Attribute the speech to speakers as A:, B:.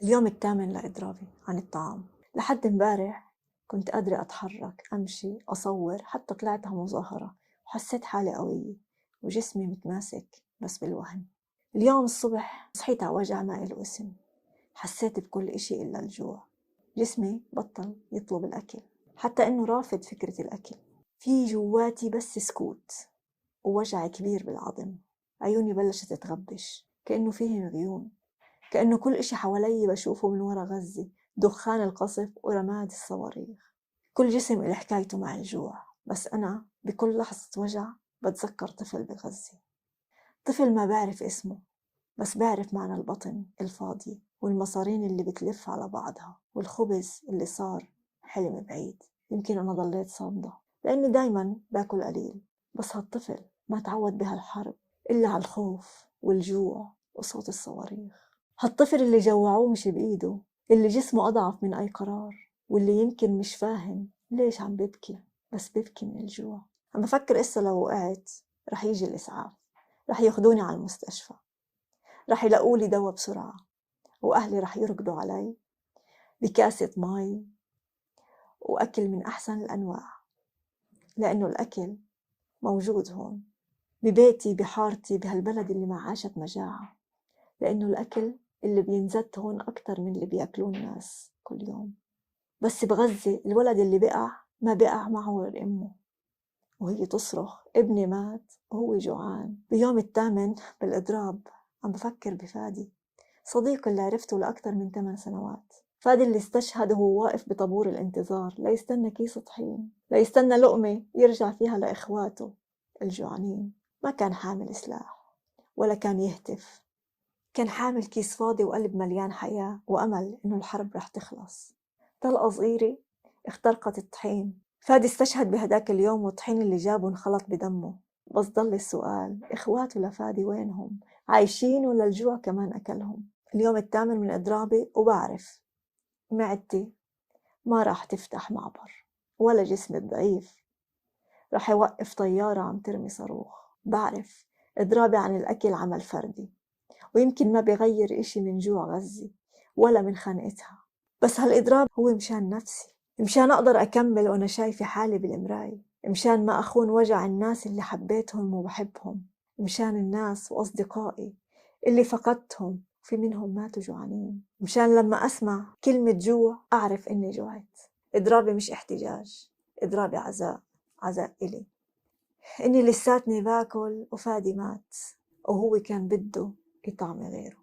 A: اليوم الثامن لإضرابي عن الطعام. لحد امبارح كنت قادرة أتحرك، أمشي، أصور، حتى طلعت على مظاهرة وحسيت حالي قوية وجسمي متماسك بس بالوهن. اليوم الصبح صحيت على وجع ما إله اسم، حسيت بكل إشي إلا الجوع. جسمي بطل يطلب الأكل، حتى إنه رافض فكرة الأكل. في جواتي بس سكوت ووجع كبير بالعظم. عيوني بلشت تغبش كأنه فيهم غيوم، كأنه كل إشي حوالي بشوفه من ورا غزة، دخان القصف ورماد الصواريخ. كل جسم إله حكايته مع الجوع، بس أنا بكل لحظة وجع بتذكر طفل بغزة. طفل ما بعرف اسمه، بس بعرف معنى البطن الفاضي والمصارين اللي بتلف على بعضها والخبز اللي صار حلم بعيد. يمكن أنا ضليت صامدة لأني دايما باكل قليل، بس هالطفل ما تعود بهالحرب إلا على الخوف والجوع وصوت الصواريخ. هالطفل اللي جوعوه مش بإيده، اللي جسمه أضعف من أي قرار، واللي يمكن مش فاهم ليش عم ببكي، بس ببكي من الجوع. عم بفكر إسا لو وقعت رح يجي الإسعاف، رح ياخدوني على المستشفى، رح يلاقولي دوا بسرعة، وأهلي رح يركضوا علي بكاسة مي وأكل من أحسن الأنواع، لأنه الأكل موجود هون ببيتي بحارتي بهالبلد اللي ما عاشت مجاعة، لأنه الأكل اللي بينزت هون أكتر من اللي بيأكلون الناس كل يوم. بس بغزة الولد اللي بقع ما بقع معه غير أمه، وهي تصرخ ابني مات وهو جوعان. بيوم الثامن بالإضراب عم بفكر بفادي، صديقي اللي عرفته لأكثر من 8 سنوات. فادي اللي استشهد وهو واقف بطابور الانتظار ليستنى كيس طحين، ليستنى لقمة يرجع فيها لإخواته الجوعانين. ما كان حامل سلاح ولا كان يهتف، كان حامل كيس فاضي وقلب مليان حياة وأمل إنه الحرب رح تخلص. طلقة صغيرة اخترقت الطحين. فادي استشهد بهداك اليوم والطحين اللي جابه انخلط بدمه. بس ضل السؤال، إخواته لفادي وينهم؟ عايشين ولا الجوع كمان أكلهم؟ اليوم الثامن من إضرابي وبعرف معدتي ما راح تفتح معبر، ولا جسمي الضعيف راح يوقف طيارة عم ترمي صاروخ. بعرف إضرابي عن الأكل عمل فردي، ويمكن ما بيغير إشي من جوع غزة ولا من خنقتها، بس هالإضراب هو مشان نفسي، مشان أقدر أكمل وأنا شايفة حالي بالمراية، مشان ما أخون وجع الناس اللي حبيتهم وبحبهم، مشان الناس وأصدقائي اللي فقدتهم في منهم ماتوا جوعانين، مشان لما أسمع كلمة جوع أعرف إني جوعت. إضرابي مش احتجاج، إضرابي عزاء، عزاء إلي، إني لساتني باكل وفادي مات وهو كان بده يطعم غيره.